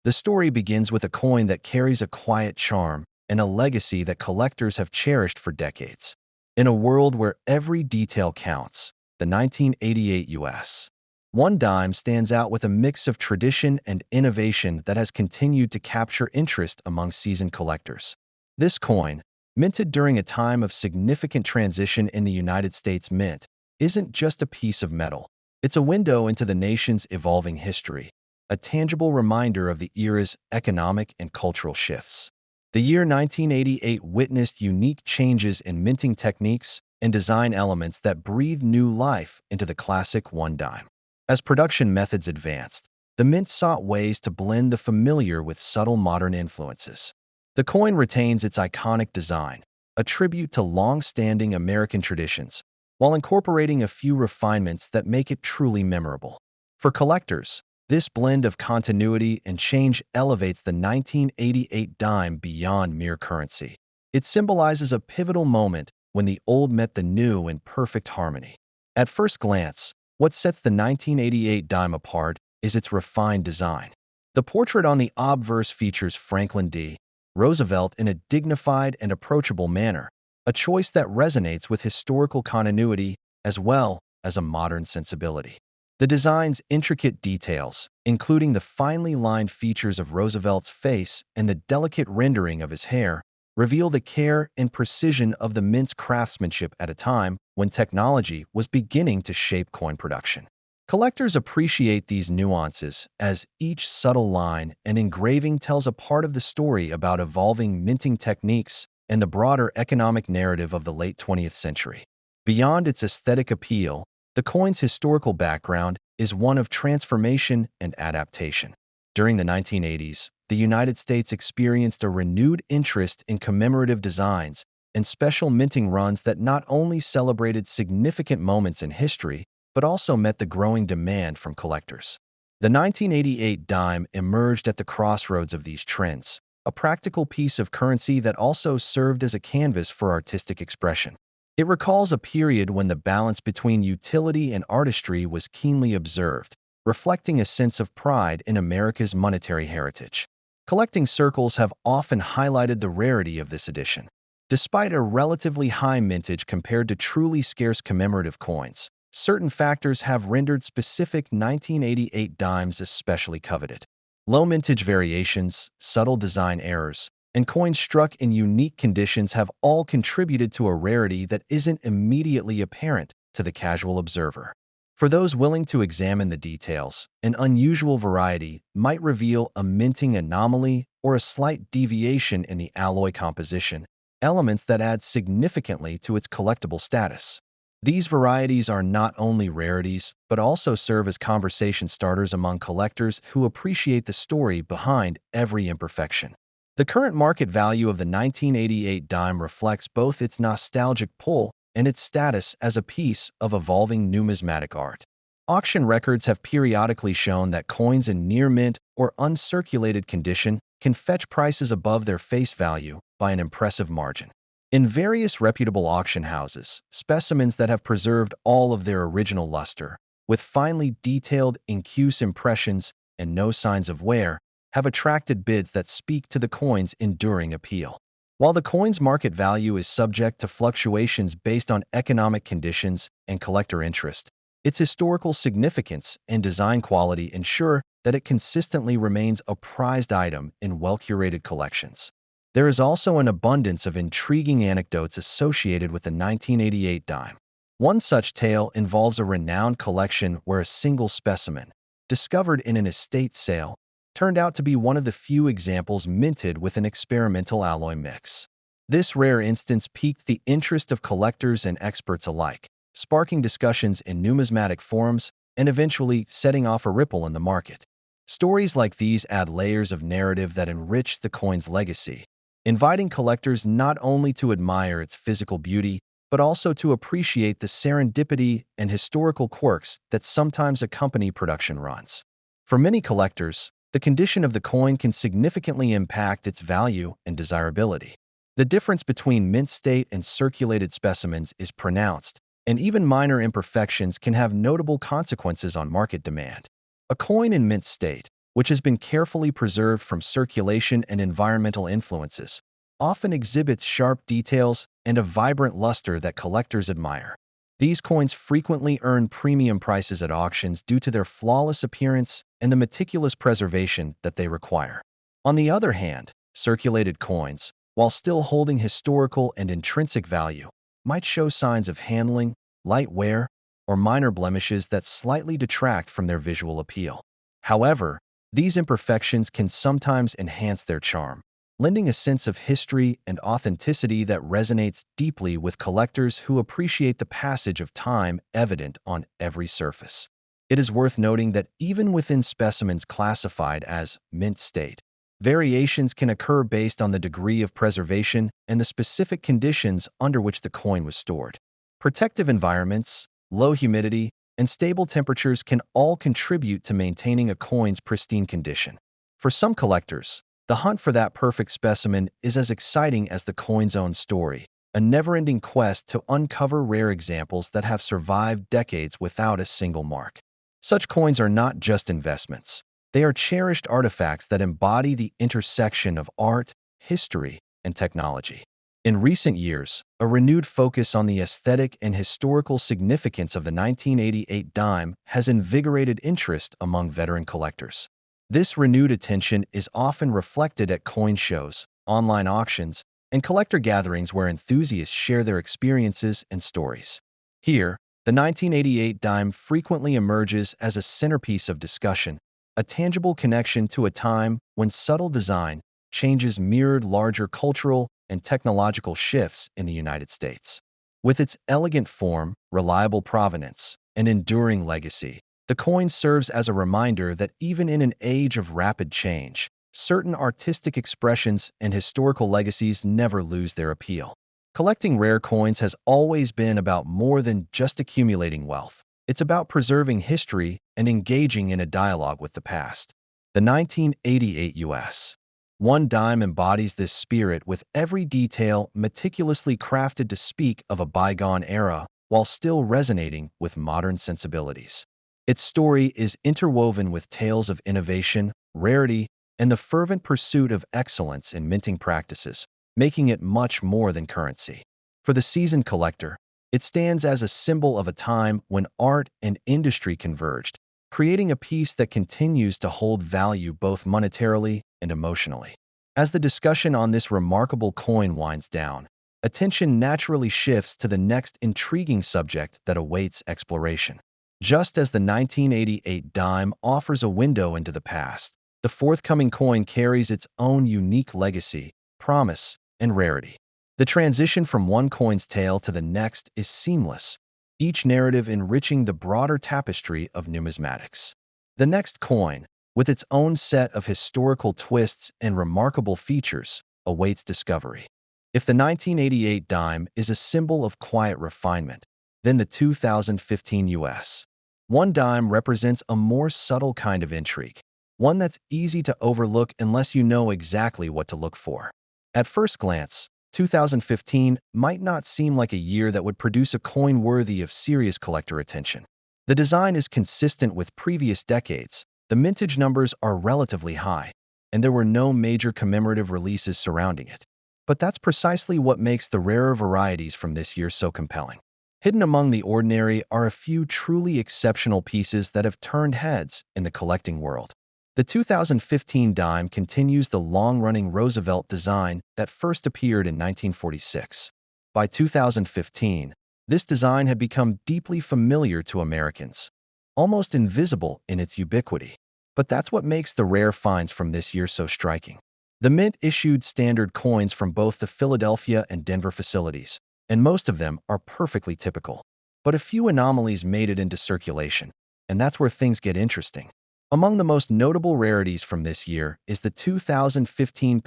The story begins with a coin that carries a quiet charm and a legacy that collectors have cherished for decades. In a world where every detail counts, the 1988 U.S. One dime stands out with a mix of tradition and innovation that has continued to capture interest among seasoned collectors. This coin, minted during a time of significant transition in the United States Mint, isn't just a piece of metal. It's a window into the nation's evolving history, a tangible reminder of the era's economic and cultural shifts. The year 1988 witnessed unique changes in minting techniques and design elements that breathed new life into the classic one dime. As production methods advanced, the mint sought ways to blend the familiar with subtle modern influences. The coin retains its iconic design, a tribute to long-standing American traditions, while incorporating a few refinements that make it truly memorable. For collectors, this blend of continuity and change elevates the 1988 dime beyond mere currency. It symbolizes a pivotal moment when the old met the new in perfect harmony. At first glance, what sets the 1988 dime apart is its refined design. The portrait on the obverse features Franklin D. Roosevelt in a dignified and approachable manner, a choice that resonates with historical continuity as well as a modern sensibility. The design's intricate details, including the finely lined features of Roosevelt's face and the delicate rendering of his hair, reveal the care and precision of the mint's craftsmanship at a time when technology was beginning to shape coin production. Collectors appreciate these nuances as each subtle line and engraving tells a part of the story about evolving minting techniques and the broader economic narrative of the late 20th century. Beyond its aesthetic appeal, the coin's historical background is one of transformation and adaptation. During the 1980s, the United States experienced a renewed interest in commemorative designs and special minting runs that not only celebrated significant moments in history, but also met the growing demand from collectors. The 1988 dime emerged at the crossroads of these trends, a practical piece of currency that also served as a canvas for artistic expression. It recalls a period when the balance between utility and artistry was keenly observed, reflecting a sense of pride in America's monetary heritage. Collecting circles have often highlighted the rarity of this edition. Despite a relatively high mintage compared to truly scarce commemorative coins, certain factors have rendered specific 1988 dimes especially coveted. Low mintage variations, subtle design errors, and coins struck in unique conditions have all contributed to a rarity that isn't immediately apparent to the casual observer. For those willing to examine the details, an unusual variety might reveal a minting anomaly or a slight deviation in the alloy composition, elements that add significantly to its collectible status. These varieties are not only rarities, but also serve as conversation starters among collectors who appreciate the story behind every imperfection. The current market value of the 1988 dime reflects both its nostalgic pull and its status as a piece of evolving numismatic art. Auction records have periodically shown that coins in near mint or uncirculated condition can fetch prices above their face value by an impressive margin. In various reputable auction houses, specimens that have preserved all of their original luster, with finely detailed incuse impressions and no signs of wear, have attracted bids that speak to the coin's enduring appeal. While the coin's market value is subject to fluctuations based on economic conditions and collector interest, its historical significance and design quality ensure that it consistently remains a prized item in well-curated collections. There is also an abundance of intriguing anecdotes associated with the 1988 dime. One such tale involves a renowned collection where a single specimen, discovered in an estate sale, turned out to be one of the few examples minted with an experimental alloy mix. This rare instance piqued the interest of collectors and experts alike, sparking discussions in numismatic forums and eventually setting off a ripple in the market. Stories like these add layers of narrative that enrich the coin's legacy, inviting collectors not only to admire its physical beauty, but also to appreciate the serendipity and historical quirks that sometimes accompany production runs. For many collectors, the condition of the coin can significantly impact its value and desirability. The difference between mint state and circulated specimens is pronounced, and even minor imperfections can have notable consequences on market demand. A coin in mint state, which has been carefully preserved from circulation and environmental influences, often exhibits sharp details and a vibrant luster that collectors admire. These coins frequently earn premium prices at auctions due to their flawless appearance and the meticulous preservation that they require. On the other hand, circulated coins, while still holding historical and intrinsic value, might show signs of handling, light wear, or minor blemishes that slightly detract from their visual appeal. However, these imperfections can sometimes enhance their charm, lending a sense of history and authenticity that resonates deeply with collectors who appreciate the passage of time evident on every surface. It is worth noting that even within specimens classified as mint state, variations can occur based on the degree of preservation and the specific conditions under which the coin was stored. Protective environments, low humidity, and stable temperatures can all contribute to maintaining a coin's pristine condition. For some collectors, the hunt for that perfect specimen is as exciting as the coin's own story, a never-ending quest to uncover rare examples that have survived decades without a single mark. Such coins are not just investments. They are cherished artifacts that embody the intersection of art, history, and technology. In recent years, a renewed focus on the aesthetic and historical significance of the 1988 dime has invigorated interest among veteran collectors. This renewed attention is often reflected at coin shows, online auctions, and collector gatherings where enthusiasts share their experiences and stories. Here, the 1988 dime frequently emerges as a centerpiece of discussion, a tangible connection to a time when subtle design changes mirrored larger cultural and technological shifts in the United States. With its elegant form, reliable provenance, and enduring legacy, the coin serves as a reminder that even in an age of rapid change, certain artistic expressions and historical legacies never lose their appeal. Collecting rare coins has always been about more than just accumulating wealth. It's about preserving history and engaging in a dialogue with the past. The 1988 U.S. One dime embodies this spirit with every detail meticulously crafted to speak of a bygone era while still resonating with modern sensibilities. Its story is interwoven with tales of innovation, rarity, and the fervent pursuit of excellence in minting practices, making it much more than currency. For the seasoned collector, it stands as a symbol of a time when art and industry converged, creating a piece that continues to hold value both monetarily and emotionally. As the discussion on this remarkable coin winds down, attention naturally shifts to the next intriguing subject that awaits exploration. Just as the 1988 dime offers a window into the past, the forthcoming coin carries its own unique legacy, promise, and rarity. The transition from one coin's tale to the next is seamless, each narrative enriching the broader tapestry of numismatics. The next coin, with its own set of historical twists and remarkable features, awaits discovery. If the 1988 dime is a symbol of quiet refinement, then the 2015 U.S. One dime represents a more subtle kind of intrigue, one that's easy to overlook unless you know exactly what to look for. At first glance, 2015 might not seem like a year that would produce a coin worthy of serious collector attention. The design is consistent with previous decades, the mintage numbers are relatively high, and there were no major commemorative releases surrounding it. But that's precisely what makes the rarer varieties from this year so compelling. Hidden among the ordinary are a few truly exceptional pieces that have turned heads in the collecting world. The 2015 dime continues the long-running Roosevelt design that first appeared in 1946. By 2015, this design had become deeply familiar to Americans, almost invisible in its ubiquity. But that's what makes the rare finds from this year so striking. The Mint issued standard coins from both the Philadelphia and Denver facilities, and most of them are perfectly typical. But a few anomalies made it into circulation, and that's where things get interesting. Among the most notable rarities from this year is the 2015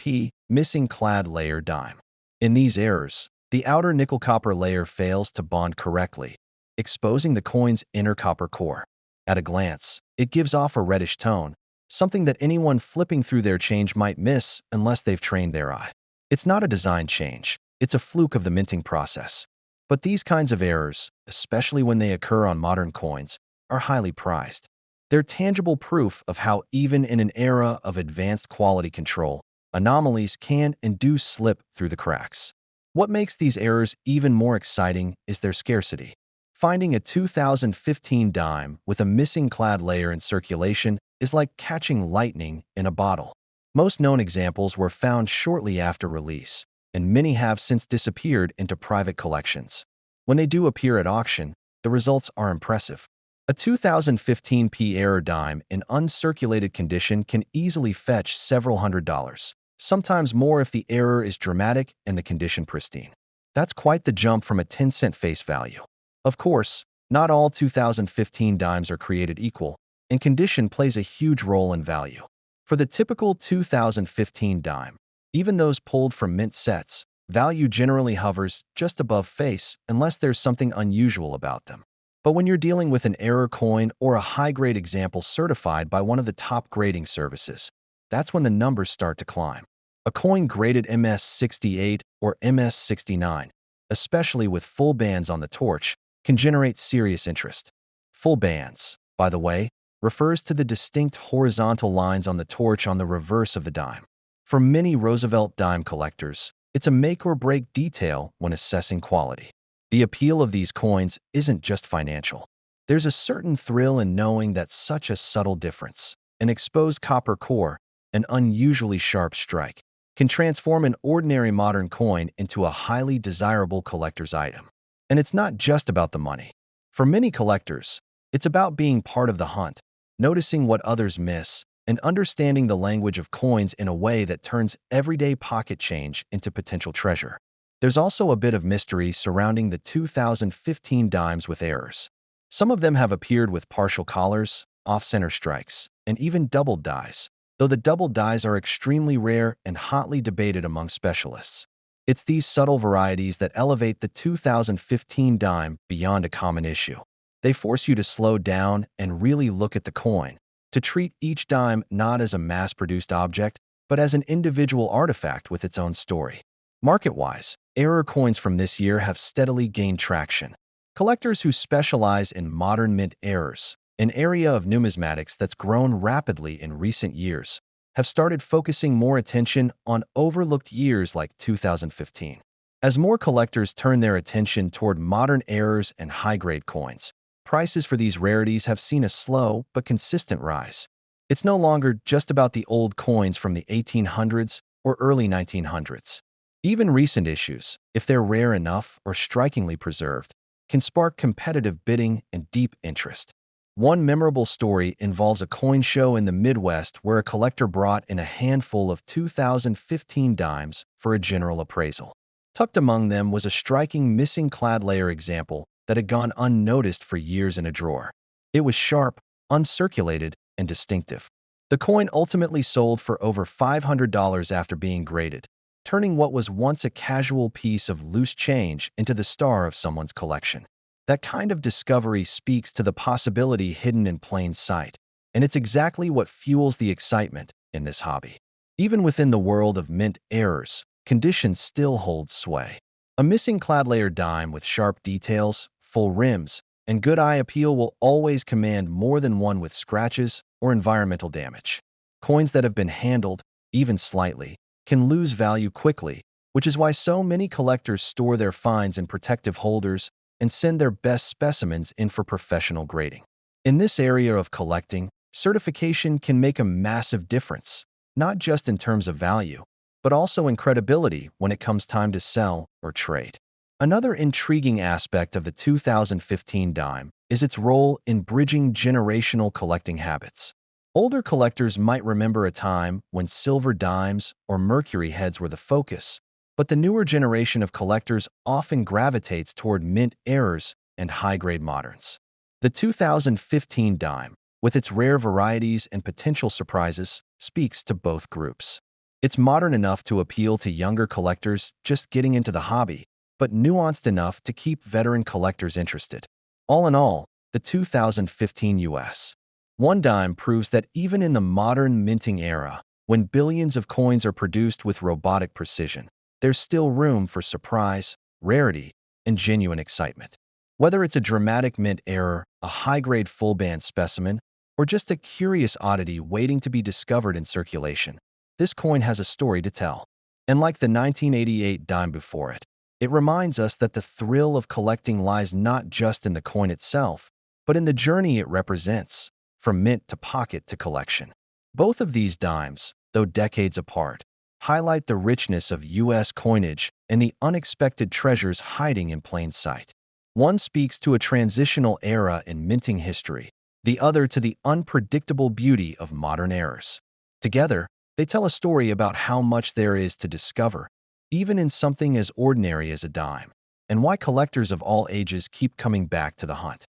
missing clad layer dime. In these errors, the outer nickel-copper layer fails to bond correctly, exposing the coin's inner copper core. At a glance, it gives off a reddish tone, something that anyone flipping through their change might miss unless they've trained their eye. It's not a design change, it's a fluke of the minting process. But these kinds of errors, especially when they occur on modern coins, are highly prized. They're tangible proof of how even in an era of advanced quality control, anomalies can and do slip through the cracks. What makes these errors even more exciting is their scarcity. Finding a 2015 dime with a missing clad layer in circulation is like catching lightning in a bottle. Most known examples were found shortly after release, and many have since disappeared into private collections. When they do appear at auction, the results are impressive. A 2015 P error dime in uncirculated condition can easily fetch several $100s, sometimes more if the error is dramatic and the condition pristine. That's quite the jump from a 10-cent face value. Of course, not all 2015 dimes are created equal, and condition plays a huge role in value. For the typical 2015 dime, even those pulled from mint sets, value generally hovers just above face unless there's something unusual about them. But when you're dealing with an error coin or a high-grade example certified by one of the top grading services, that's when the numbers start to climb. A coin graded MS68 or MS69, especially with full bands on the torch, can generate serious interest. Full bands, by the way, refers to the distinct horizontal lines on the torch on the reverse of the dime. For many Roosevelt dime collectors, it's a make-or-break detail when assessing quality. The appeal of these coins isn't just financial. There's a certain thrill in knowing that such a subtle difference, an exposed copper core, an unusually sharp strike, can transform an ordinary modern coin into a highly desirable collector's item. And it's not just about the money. For many collectors, it's about being part of the hunt, noticing what others miss, and understanding the language of coins in a way that turns everyday pocket change into potential treasure. There's also a bit of mystery surrounding the 2015 dimes with errors. Some of them have appeared with partial collars, off-center strikes, and even doubled dies, though the doubled dies are extremely rare and hotly debated among specialists. It's these subtle varieties that elevate the 2015 dime beyond a common issue. They force you to slow down and really look at the coin, to treat each dime not as a mass-produced object, but as an individual artifact with its own story. Market-wise, error coins from this year have steadily gained traction. Collectors who specialize in modern mint errors, an area of numismatics that's grown rapidly in recent years, have started focusing more attention on overlooked years like 2015. As more collectors turn their attention toward modern errors and high-grade coins, prices for these rarities have seen a slow but consistent rise. It's no longer just about the old coins from the 1800s or early 1900s. Even recent issues, if they're rare enough or strikingly preserved, can spark competitive bidding and deep interest. One memorable story involves a coin show in the Midwest where a collector brought in a handful of 2015 dimes for a general appraisal. Tucked among them was a striking missing clad layer example that had gone unnoticed for years in a drawer. It was sharp, uncirculated, and distinctive. The coin ultimately sold for over $500 after being graded, turning what was once a casual piece of loose change into the star of someone's collection. That kind of discovery speaks to the possibility hidden in plain sight, and it's exactly what fuels the excitement in this hobby. Even within the world of mint errors, condition still holds sway. A missing clad layer dime with sharp details, full rims, and good eye appeal will always command more than one with scratches or environmental damage. Coins that have been handled, even slightly, can lose value quickly, which is why so many collectors store their finds in protective holders and send their best specimens in for professional grading. In this area of collecting, certification can make a massive difference, not just in terms of value, but also in credibility when it comes time to sell or trade. Another intriguing aspect of the 2015 dime is its role in bridging generational collecting habits. Older collectors might remember a time when silver dimes or mercury heads were the focus, but the newer generation of collectors often gravitates toward mint errors and high-grade moderns. The 2015 dime, with its rare varieties and potential surprises, speaks to both groups. It's modern enough to appeal to younger collectors just getting into the hobby, but nuanced enough to keep veteran collectors interested. All in all, the 2015 US one dime proves that even in the modern minting era, when billions of coins are produced with robotic precision, there's still room for surprise, rarity, and genuine excitement. Whether it's a dramatic mint error, a high-grade full-band specimen, or just a curious oddity waiting to be discovered in circulation, this coin has a story to tell. And like the 1988 dime before it, it reminds us that the thrill of collecting lies not just in the coin itself, but in the journey it represents, from mint to pocket to collection. Both of these dimes, though decades apart, highlight the richness of U.S. coinage and the unexpected treasures hiding in plain sight. One speaks to a transitional era in minting history, the other to the unpredictable beauty of modern eras. Together, they tell a story about how much there is to discover, even in something as ordinary as a dime, and why collectors of all ages keep coming back to the hunt.